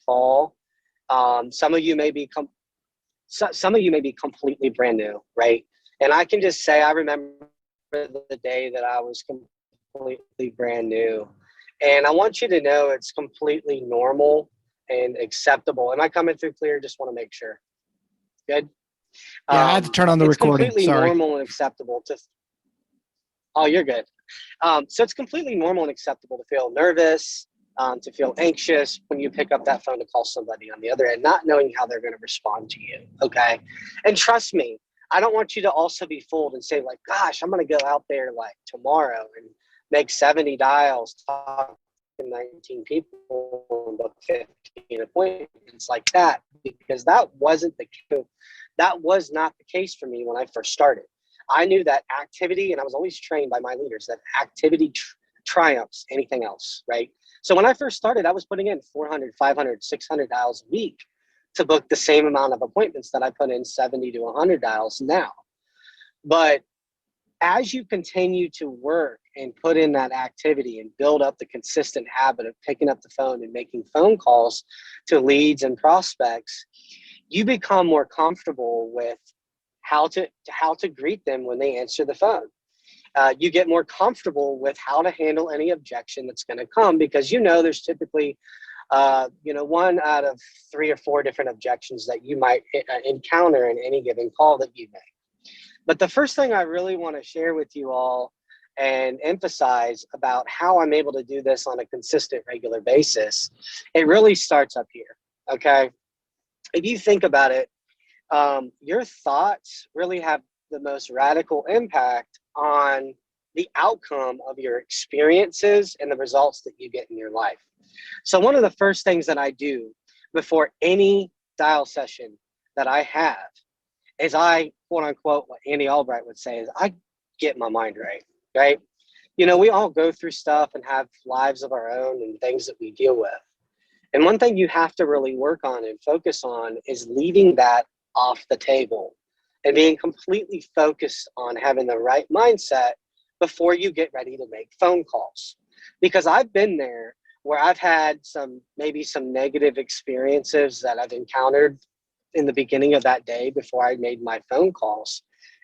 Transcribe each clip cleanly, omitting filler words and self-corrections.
call. Some of you may be some of you may be completely brand new, right? And I can just say I remember the day that I was completely brand new. And I want you to know it's completely normal and acceptable. Am I coming through clear? Just want to make sure. Good. Yeah, I had to turn on the It's recording. completely Sorry. normal and acceptable to. Oh, you're good. So it's completely normal and acceptable to feel nervous, to feel anxious when you pick up that phone to call somebody on the other end, not knowing how they're going to respond to you. Okay. And trust me, I don't want you to also be fooled and say like, gosh, I'm going to go out there like tomorrow and make 70 dials, talk to 19 people, and book 15 appointments like that, because that was not the case for me when I first started. I knew that activity, and I was always trained by my leaders, that activity triumphs anything else, right? So when I first started, I was putting in 400, 500, 600 dials a week to book the same amount of appointments that I put in 70 to 100 dials now. But as you continue to work and put in that activity and build up the consistent habit of picking up the phone and making phone calls to leads and prospects, you become more comfortable with how to greet them when they answer the phone. You get more comfortable with how to handle any objection that's going to come, because there's typically one out of 3 or 4 different objections that you might encounter in any given call that you make. But the first thing I really want to share with you all and emphasize about how I'm able to do this on a consistent, regular basis, it really starts up here. Okay. If you think about it, your thoughts really have the most radical impact on the outcome of your experiences and the results that you get in your life. So one of the first things that I do before any dial session that I have is I, quote unquote, what Andy Albright would say is I get my mind right, right? We all go through stuff and have lives of our own and things that we deal with. And one thing you have to really work on and focus on is leaving that off the table and being completely focused on having the right mindset before you get ready to make phone calls. Because I've been there where I've had maybe some negative experiences that I've encountered in the beginning of that day before I made my phone calls.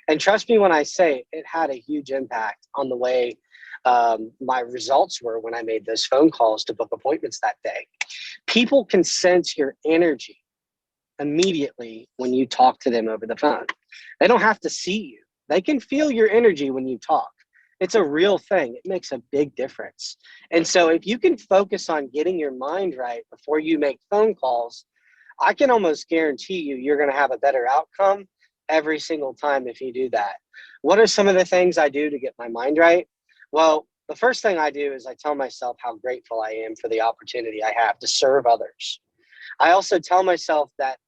And trust me when I say it had a huge impact on the way my results were when I made those phone calls to book appointments that day. People can sense your energy immediately when you talk to them over the phone. They don't have to see you. They can feel your energy when you talk. It's a real thing. It makes a big difference. And so if you can focus on getting your mind right before you make phone calls, I can almost guarantee you're going to have a better outcome every single time if you do that. What are some of the things I do to get my mind right? Well, the first thing I do is I tell myself how grateful I am for the opportunity I have to serve others. I also tell myself that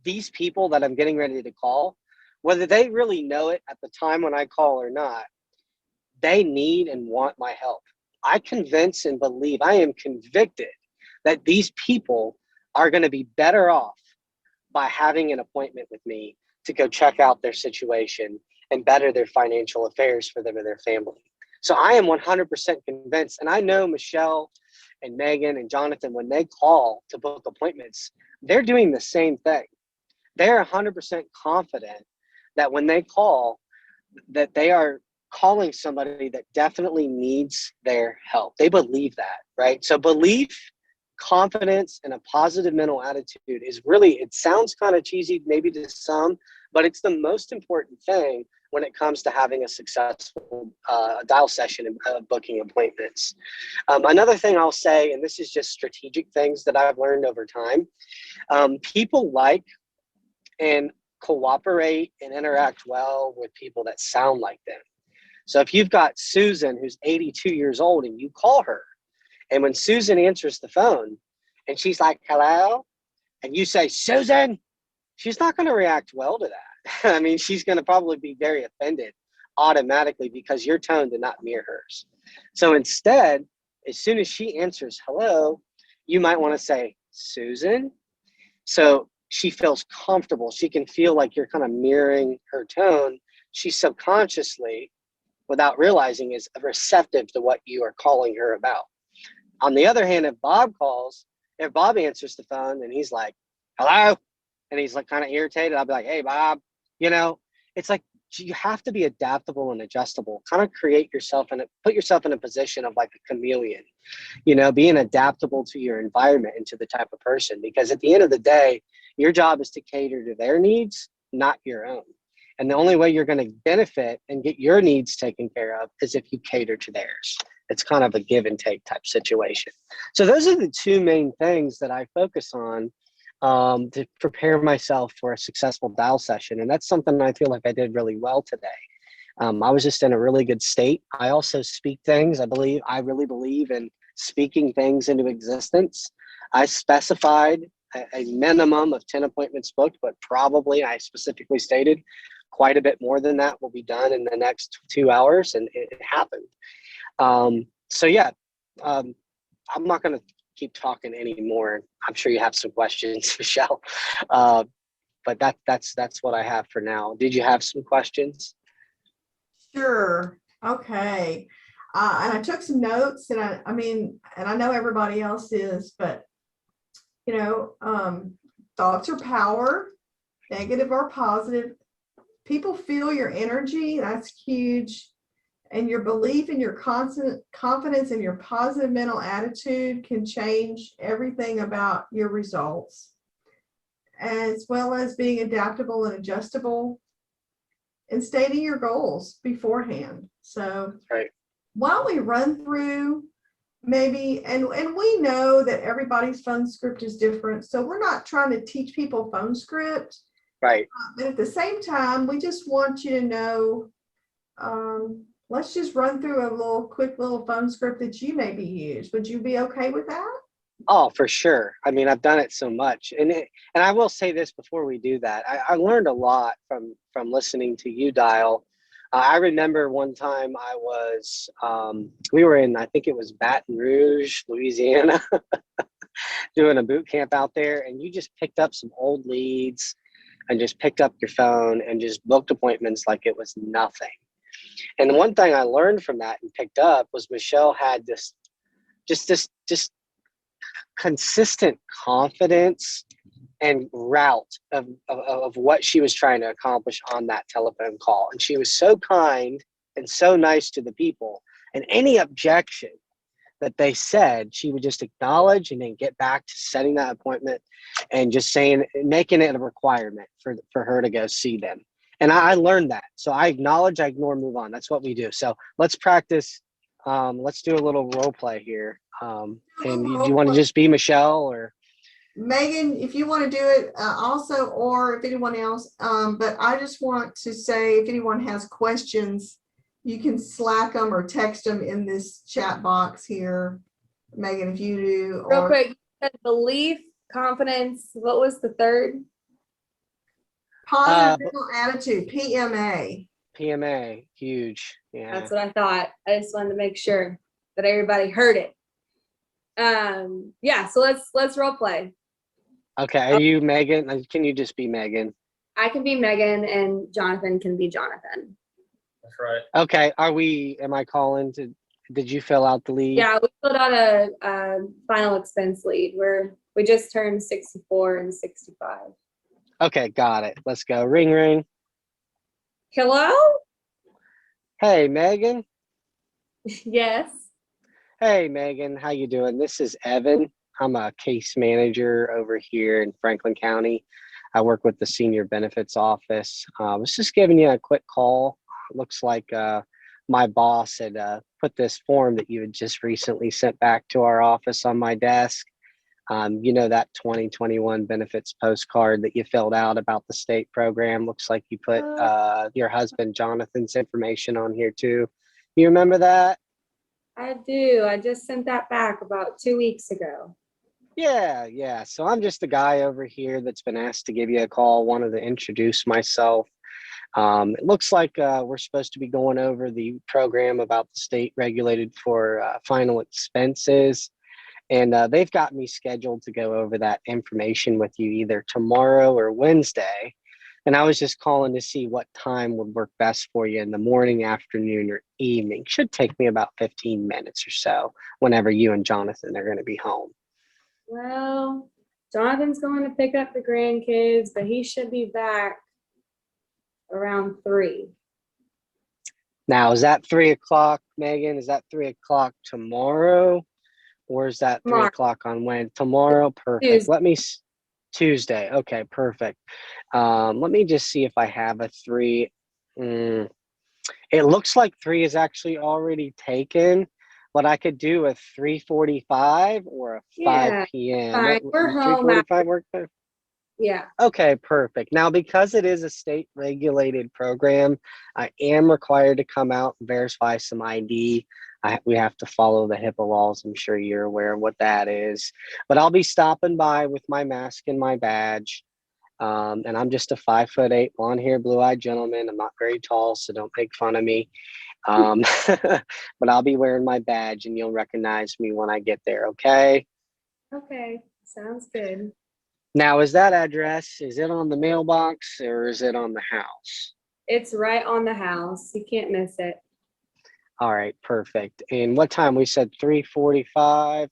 these people that I'm getting ready to call, whether they really know it at the time when I call or not, they need and want my help. I convince and believe, I am convicted that these people are going to be better off by having an appointment with me to go check out their situation and better their financial affairs for them and their family. So I am 100% convinced, and I know Michelle and Megan and Jonathan, when they call to book appointments, they're doing the same thing. They're 100% confident that when they call, that they are calling somebody that definitely needs their help. They believe that, right? So belief, confidence, and a positive mental attitude is really, it sounds kind of cheesy maybe to some, but it's the most important thing when it comes to having a successful dial session and booking appointments. Another thing I'll say, and this is just strategic things that I've learned over time, people like and cooperate and interact well with people that sound like them. So if you've got Susan, who's 82 years old, and you call her, and when Susan answers the phone and she's like, hello, and you say, Susan, she's not going to react well to that. I mean, she's going to probably be very offended automatically because your tone did not mirror hers. So instead, as soon as she answers hello, you might want to say, Susan. So she feels comfortable. She can feel like you're kind of mirroring her tone. She subconsciously, without realizing, is receptive to what you are calling her about. On the other hand, if Bob calls if Bob answers the phone and he's like, hello, and he's like kind of irritated, I'll be like, hey, Bob, you know, it's like you have to be adaptable and adjustable, kind of create yourself and put yourself in a position of like a chameleon, you know, being adaptable to your environment and to the type of person, because at the end of the day, your job is to cater to their needs, not your own. And the only way you're going to benefit and get your needs taken care of is if you cater to theirs. It's kind of a give and take type situation. So those are the two main things that I focus on to prepare myself for a successful dial session. And that's something I feel like I did really well today. I was just in a really good state. I also speak things. I really believe in speaking things into existence. I specified a minimum of 10 appointments booked, but probably I specifically stated quite a bit more than that will be done in the next 2 hours. And it happened. So yeah, I'm not going to keep talking anymore. I'm sure you have some questions, Michelle. But that's what I have for now. Did you have some questions? Sure. Okay. And I took some notes, and I mean, and I know everybody else is, but you know, thoughts are power, negative or positive. People feel your energy. That's huge. And your belief in your constant confidence and your positive mental attitude can change everything about your results, as well as being adaptable and adjustable and stating your goals beforehand. So right. Why don't we run through maybe, and we know that everybody's phone script is different. So we're not trying to teach people phone script. Right. But at the same time, we just want you to know, let's just run through a quick little phone script that you maybe use. Would you be okay with that? Oh, for sure. I mean, I've done it so much, and I will say this before we do that. I learned a lot from listening to you dial. I remember one time we were in, I think it was Baton Rouge, Louisiana, doing a boot camp out there, and you just picked up some old leads and just picked up your phone and just booked appointments like it was nothing. And the one thing I learned from that and picked up was Michelle had this consistent confidence and route of what she was trying to accomplish on that telephone call. And she was so kind and so nice to the people. And any objection that they said, she would just acknowledge and then get back to setting that appointment and just making it a requirement for her to go see them. And I learned that. So I acknowledge, I ignore, move on. That's what we do. So let's practice. Let's do a little role play here. And you want to just be Michelle or Megan, if you want to do it also, or if anyone else, but I just want to say, if anyone has questions, you can Slack them or text them in this chat box here. Megan, if you do. Real quick, you said belief, confidence. What was the third? Positive mental attitude, PMA. PMA, huge. Yeah. That's what I thought. I just wanted to make sure that everybody heard it. Yeah, so let's role play. Okay, are you Megan? Can you just be Megan? I can be Megan and Jonathan can be Jonathan. That's right. Okay, am I calling did you fill out the lead? Yeah, we filled out a final expense lead. We just turned 64 and 65. Okay, got it. Let's go. Ring, ring. Hello? Hey, Megan. Yes. Hey, Megan. How you doing? This is Evan. I'm a case manager over here in Franklin County. I work with the senior benefits office. I was just giving you a quick call. It looks like my boss had put this form that you had just recently sent back to our office on my desk. You know, that 2021 benefits postcard that you filled out about the state program. Looks like you put your husband Jonathan's information on here too. You remember that? I do. I just sent that back about 2 weeks ago. Yeah. So I'm just the guy over here that's been asked to give you a call. Wanted to introduce myself. It looks like we're supposed to be going over the program about the state regulated for final expenses. And they've got me scheduled to go over that information with you either tomorrow or Wednesday. And I was just calling to see what time would work best for you in the morning, afternoon, or evening. Should take me about 15 minutes or so whenever you and Jonathan are going to be home. Well, Jonathan's going to pick up the grandkids, but he should be back around 3. Now, is that 3 o'clock, Megan? Is that 3 o'clock tomorrow? Or is that 3 Tomorrow. o'clock on when? Tomorrow? Perfect. Tuesday. Let me, Tuesday. Okay, perfect. Let me just see if I have a 3. It looks like 3 is actually already taken, but I could do a 3:45 or a 5 Yeah, p.m. fine. We're home 3:45 work there? Yeah. Okay, perfect. Now, because it is a state regulated program, I am required to come out and verify some ID. We have to follow the HIPAA laws. I'm sure you're aware of what that is. But I'll be stopping by with my mask and my badge. And I'm just a 5'8", blonde-haired, blue-eyed gentleman. I'm not very tall, so don't make fun of me. But I'll be wearing my badge, and you'll recognize me when I get there. Okay. Okay. Sounds good. Now, is that address, is it on the mailbox or is it on the house? It's right on the house. You can't miss it. All right, perfect. And what time? We said 3:45.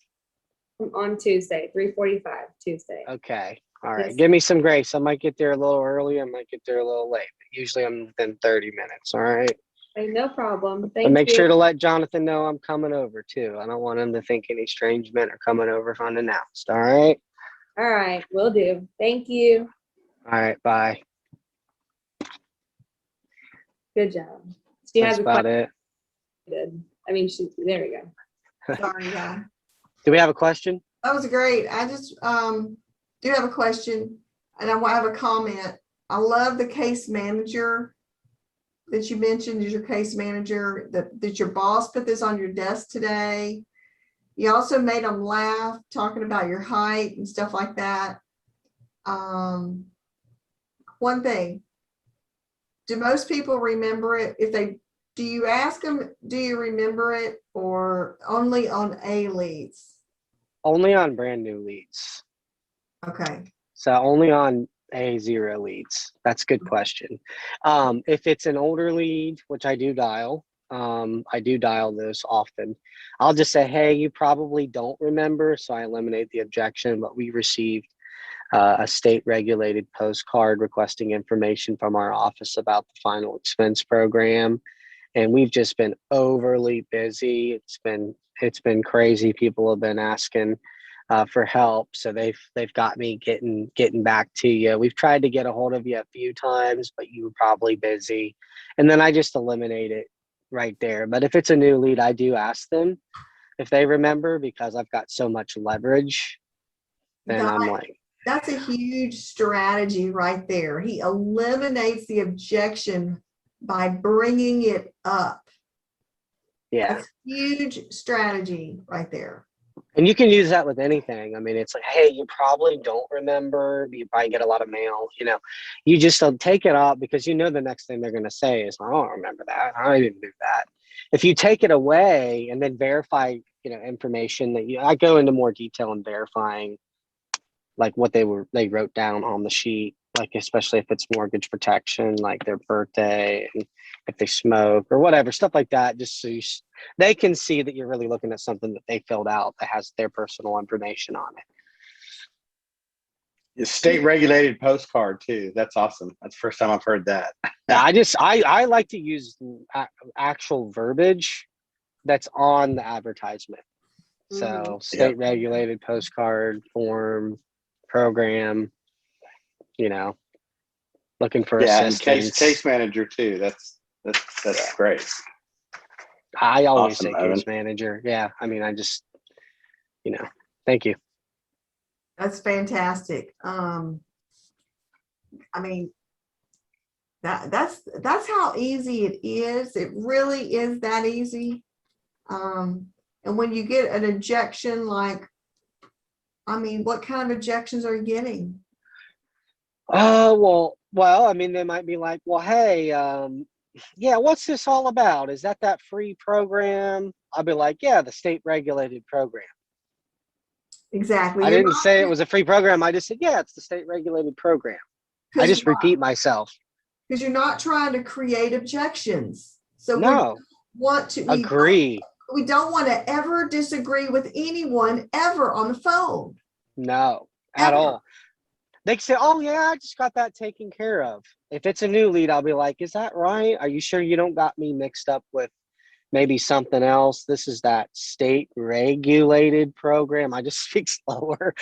On Tuesday, 3:45 Tuesday. Okay. All right. Yes. Give me some grace. I might get there a little early. I might get there a little late. But usually I'm within 30 minutes. All right. Hey, no problem. But Thank make you. sure to let Jonathan know I'm coming over too. I don't want him to think any strange men are coming over unannounced. All right. All right, will do. Thank you. All right. Bye. Good job. She That's has a about question. it. Good. I mean, there we go. Sorry, yeah. Do we have a question? That was great. I just do have a question and I have a comment. I love the case manager that you mentioned as your case manager, that your boss put this on your desk today. You also made them laugh, talking about your height and stuff like that. One thing, do most people remember it? Do you ask them, do you remember it, or only on A leads? Only on brand new leads. Okay. So only on A0 leads. That's a good question. If it's an older lead, which I do dial those often. I'll just say, hey, you probably don't remember, so I eliminate the objection, but we received a state regulated postcard requesting information from our office about the final expense program. And we've just been overly busy. It's been crazy. People have been asking for help, so they've got me getting back to you. We've tried to get a hold of you a few times, but you were probably busy, and then I just eliminate it right there. But if it's a new lead, I do ask them if they remember, because I've got so much leverage. Then I'm like, that's a huge strategy right there. He eliminates the objection by bringing it up. yeah. That's a huge strategy right there. And you can use that with anything. I mean, it's like, hey, you probably don't remember. You probably get a lot of mail, You just take it out, because the next thing they're going to say is, I don't remember that. I didn't do that. If you take it away and then verify, information that I go into more detail in verifying, like what they wrote down on the sheet, like especially if it's mortgage protection, like their birthday, and if they smoke or whatever, stuff like that, just so they can see that you're really looking at something that they filled out that has their personal information on it. It's state regulated postcard too. That's awesome. That's the first time I've heard that. I like to use actual verbiage that's on the advertisement. So state regulated postcard form program, looking for assistance. And case manager too. That's great. I always Awesome, say Evan. case manager. Yeah. I mean, I just, thank you. That's fantastic. I mean, that's how easy it is. It really is that easy. And when you get an objection, what kind of objections are you getting? Well, I mean, they might be like, well, hey, yeah, what's this all about? Is that free program? I'll be like, yeah, the state regulated program. Exactly. I didn't say it was a free program. I just said, yeah, it's the state regulated program. I just repeat myself. Because you're not trying to create objections. So no, agree. We don't want to ever disagree with anyone ever on the phone. No, at Ever. all. They say, oh yeah, I just got that taken care of. If it's a new lead, I'll be like, is that right? Are you sure you don't got me mixed up with maybe something else? This is that state regulated program. I just speak slower.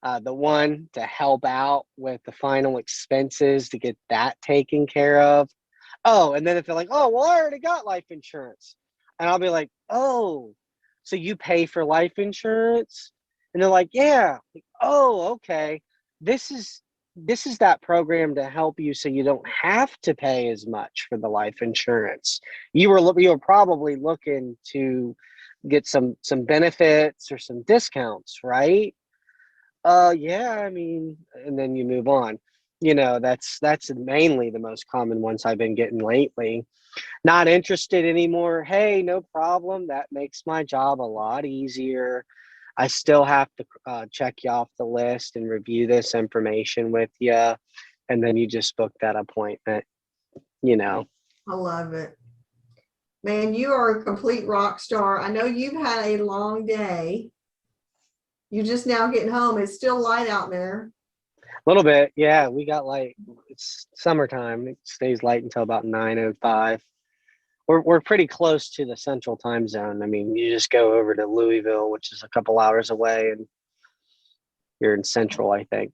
The one to help out with the final expenses to get that taken care of. Oh, and then if they're like, oh, well, I already got life insurance. And I'll be like, oh, so you pay for life insurance? And they're like, yeah. Like, oh, okay. This is that program to help you so you don't have to pay as much for the life insurance. You were probably looking to get some benefits or some discounts, right? Yeah, I mean, and then you move on. That's mainly the most common ones I've been getting lately. Not interested anymore. Hey, no problem. That makes my job a lot easier. I still have to check you off the list and review this information with you. And then you just book that appointment, you know. I love it. Man, you are a complete rock star. I know you've had a long day. You're just now getting home. It's still light out there. A little bit. Yeah, we got light. It's summertime. It stays light until about 9:05. We're pretty close to the central time zone. I mean, you just go over to Louisville, which is a couple hours away, and you're in central, I think.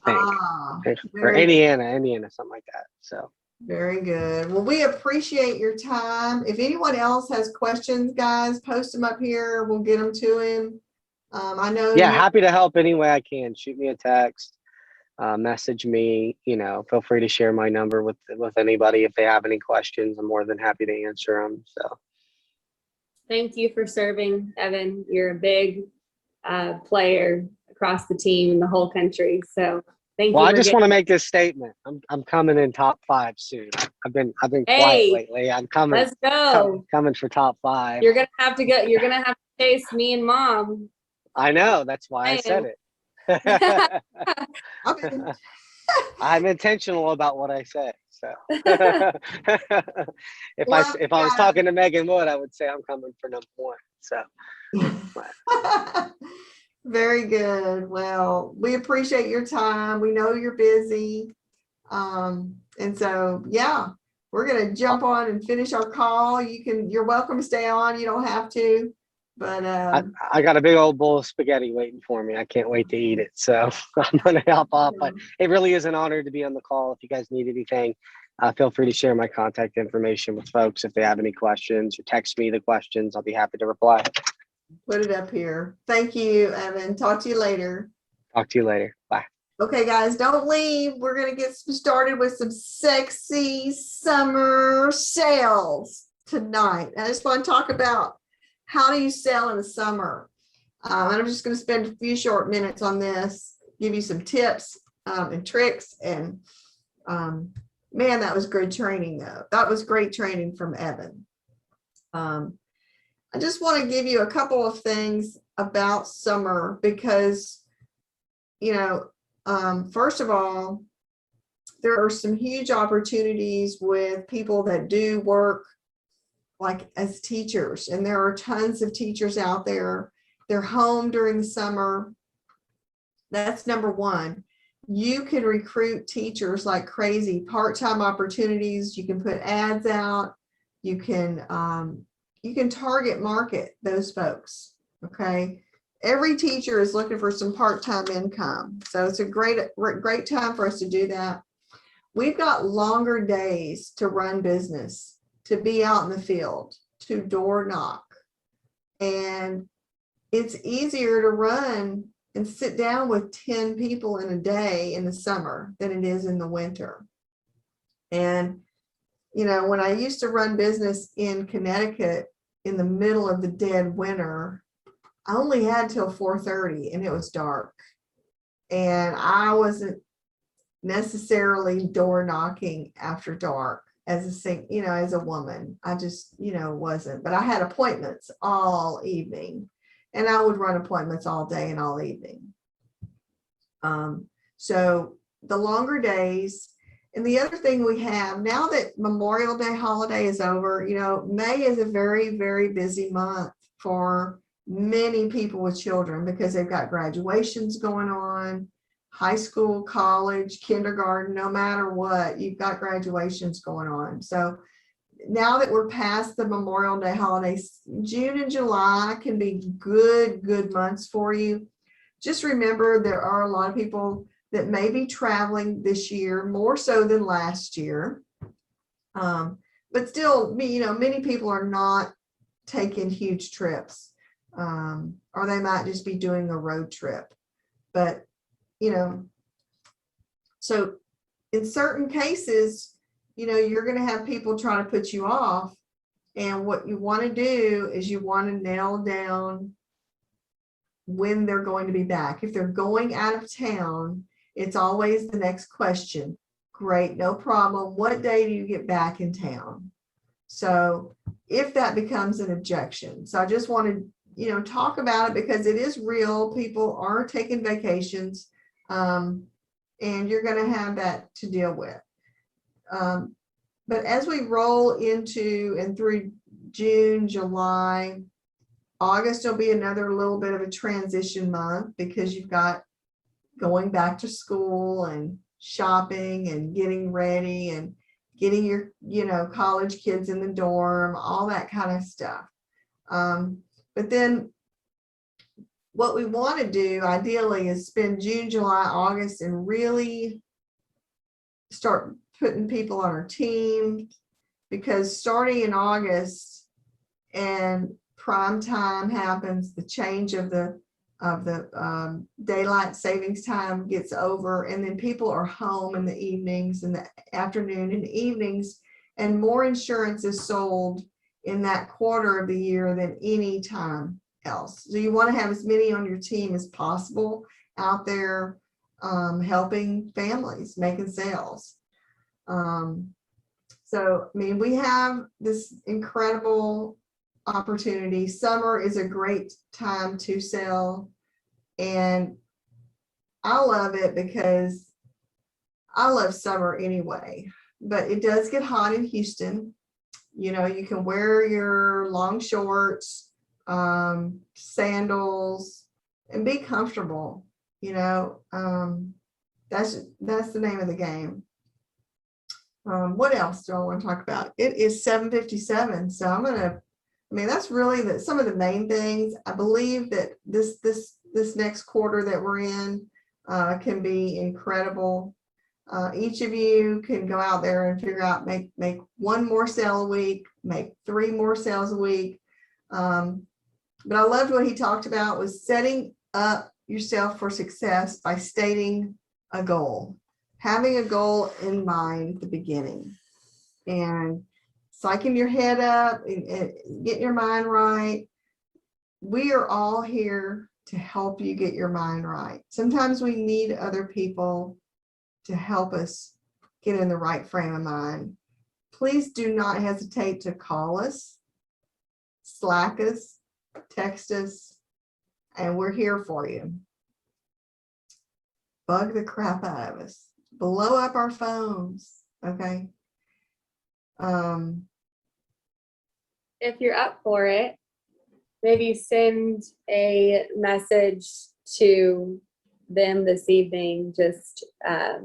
Ah, Or very good. Indiana, something like that. So Very good. Well, we appreciate your time. If anyone else has questions, guys, post them up here. We'll get them to him. I know yeah, you. happy to help any way I can. Shoot me a text, message me. Feel free to share my number with anybody if they have any questions. I'm more than happy to answer them. So Thank you for serving, Evan. You're a big player across the team and the whole country. So thank well, you I for just want to getting. make this statement. I'm coming in top 5 soon. I've been quiet Hey, lately. I'm coming. let's go. Coming for top 5. You're gonna have to go. You're gonna have to chase me and Mom. I know. That's why I said it. I've been- I'm intentional about what I say. So if Love I was you talking to Megan Wood, I would say I'm coming for number 1. So guys. Very good. Well, we appreciate your time. We know you're busy. And so, yeah, we're going to jump on and finish our call. You're welcome to stay on. You don't have to, but, I got a big old bowl of spaghetti waiting for me. I can't wait to eat it. So I'm going to hop off. But it really is an honor to be on the call. If you guys need anything, feel free to share my contact information with folks if they have any questions, or text me the questions. I'll be happy to reply. put it up here. Thank you, Evan. Talk to you later. Talk to you later. Bye. Okay, guys, don't leave. We're going to get started with some sexy summer sales tonight. I just want to talk about how do you sell in the summer. And I'm just going to spend a few short minutes on this, give you some tips and tricks. And man, that was good training, though. That was great training from Evan. I just want to give you a couple of things about summer because, first of all, there are some huge opportunities with people that do work like as teachers, and there are tons of teachers out there. They're home during the summer. That's number one. You can recruit teachers like crazy, part-time opportunities. You can put ads out. You can target market those folks. Okay. Every teacher is looking for some part-time income. So it's a great time for us to do that. We've got longer days to run business, to be out in the field, to door knock. And it's easier to run and sit down with 10 people in a day in the summer than it is in the winter. And, when I used to run business in Connecticut in the middle of the dead winter, I only had till 4:30 and it was dark. And I wasn't necessarily door knocking after dark as a woman. I just, wasn't, but I had appointments all evening and I would run appointments all day and all evening. So the longer days. And the other thing we have now that Memorial Day holiday is over, May is a very, very busy month for many people with children because they've got graduations going on, high school, college, kindergarten, no matter what, you've got graduations going on. So now that we're past the Memorial Day holidays, June and July can be good months for you. Just remember, there are a lot of people that may be traveling this year, more so than last year. But still, many people are not taking huge trips, or they might just be doing a road trip. But, so in certain cases, you're going to have people trying to put you off. And what you want to do is you want to nail down when they're going to be back. If they're going out of town, it's always the next question. Great, no problem. What day do you get back in town? So if that becomes an objection, so I just want to, talk about it because it is real. People are taking vacations, and you're going to have that to deal with. But as we roll into and through June, July, August will be another little bit of a transition month because you've got going back to school and shopping and getting ready and getting your, college kids in the dorm, all that kind of stuff. But then what we want to do ideally is spend June, July, August and really start putting people on our team, because starting in August and prime time happens, the change of the daylight savings time gets over, and then people are home in the evenings and the afternoon and evenings, and more insurance is sold in that quarter of the year than any time else. So you want to have as many on your team as possible out there, helping families, making sales. So, we have this incredible opportunity. Summer is a great time to sell, and I love it because I love summer anyway, but it does get hot in Houston. You can wear your long shorts, sandals, and be comfortable. That's the name of the game. What else do I want to talk about? It is 7:57, so I'm gonna. That's really some of the main things. I believe that this next quarter that we're in can be incredible. Each of you can go out there and figure out, make one more sale a week, make 3 more sales a week. But I loved what he talked about was setting up yourself for success by stating a goal, having a goal in mind at the beginning, and psyching your head up and getting your mind right. We are all here to help you get your mind right. Sometimes we need other people to help us get in the right frame of mind. Please do not hesitate to call us, Slack us, text us, and we're here for you. Bug the crap out of us. Blow up our phones, okay? If you're up for it, maybe send a message to them this evening, just have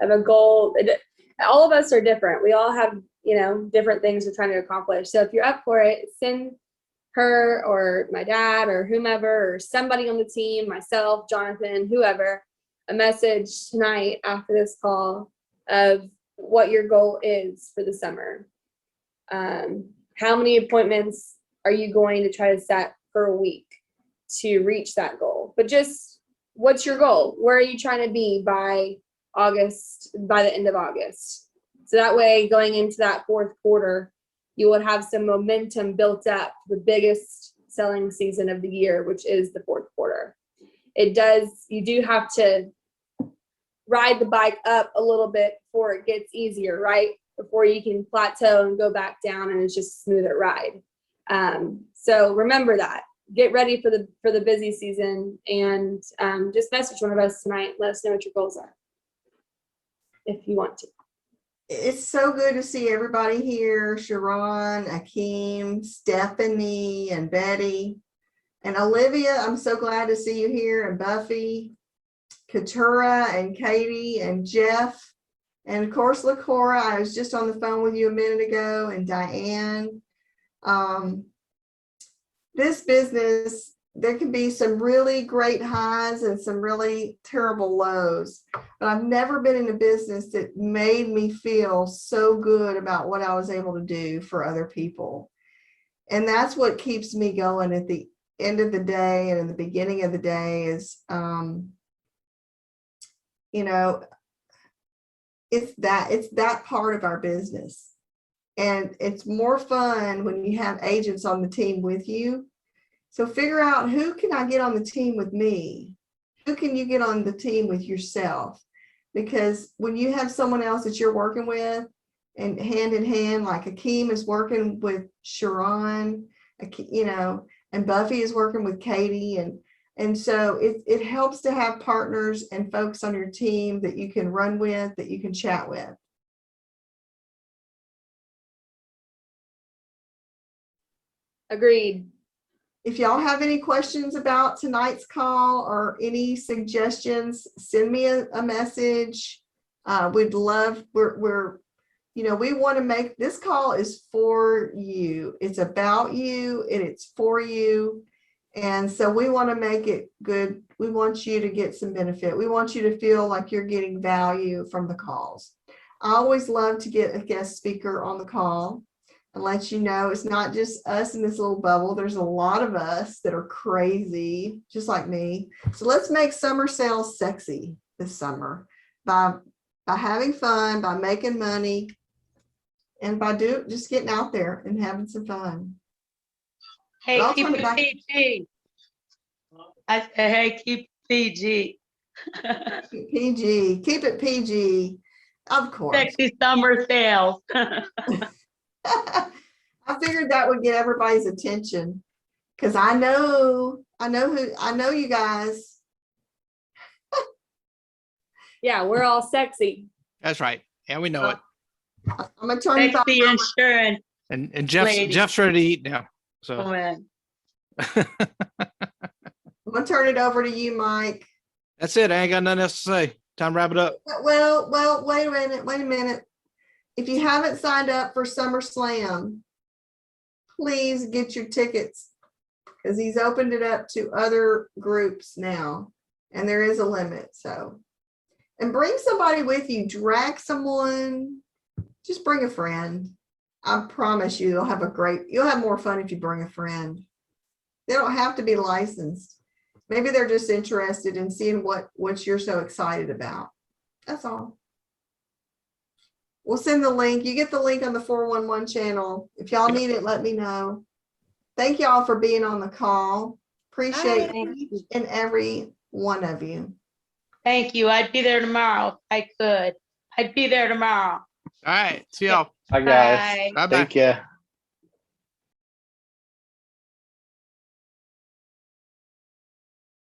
a goal. All of us are different. We all have, different things we're trying to accomplish. So if you're up for it, send her or my dad or whomever, or somebody on the team, myself, Jonathan, whoever, a message tonight after this call of what your goal is for the summer. How many appointments are you going to try to set for a week to reach that goal? But just, what's your goal? Where are you trying to be by the end of August? So that way, going into that 4th quarter, you would have some momentum built up, the biggest selling season of the year, which is the 4th quarter. You do have to ride the bike up a little bit before it gets easier, right? Before you can plateau and go back down and it's just a smoother ride. So remember that. Get ready for the busy season, and just message one of us tonight. Let us know what your goals are, if you want to. It's so good to see everybody here. Sharon, Akeem, Stephanie, and Betty. And Olivia, I'm so glad to see you here, and Buffy, Katura, and Katie, and Jeff, and of course, LaCora. I was just on the phone with you a minute ago, and Diane. This business, there can be some really great highs and some really terrible lows, but I've never been in a business that made me feel so good about what I was able to do for other people. And that's what keeps me going at the end of the day and in the beginning of the day is, you know, it's that part of our business. And it's more fun when you have agents on the team with you. So figure out, who can I get on the team with me? Who can you get on the team with yourself? Because when you have someone else that you're working with, and hand in hand, like Akeem is working with Sharon, you know, and Buffy is working with Katie. And so it helps to have partners and folks on your team that you can run with, that you can chat with. Agreed. If y'all have any questions about tonight's call or any suggestions, send me a message. We'd love, you know, we want to make this call is for you. It's about you and it's for you. And so we want to make it good. We want you to get some benefit. We want you to feel like you're getting value from the calls. I always love to get a guest speaker on the call and let you know it's not just us in this little bubble. There's a lot of us that are crazy, just like me. So let's make summer sales sexy this summer by having fun, by making money, and by just getting out there and having some fun. Hey, I'll keep turn it it back- PG. I said, hey, keep PG. PG, keep it PG, of course. Sexy summer sales. I figured that would get everybody's attention because I know you guys. Yeah, we're all sexy. That's right. Yeah, we know it. I'm gonna turn it back Sexy over. insurance. And Jeff's Lady. ready to eat now. So Woman. I'm gonna turn it over to you, Mike. that's it. I ain't got nothing else to say. Time to wrap it up. Well, wait a minute. If you haven't signed up for SummerSlam, please get your tickets because he's opened it up to other groups now, and there is a limit. So, and bring somebody with you. Drag someone. Just bring a friend. I promise you, you'll have more fun if you bring a friend. They don't have to be licensed. Maybe they're just interested in seeing what you're so excited about. That's all. We'll send the link. You get the link on the 411 channel. If y'all need it, let me know. Thank y'all for being on the call. Appreciate each and every one of you. Thank you. I'd be there tomorrow if I could. I'd be there tomorrow. All right. See y'all. Bye, guys. Bye. Bye-bye. Thank you.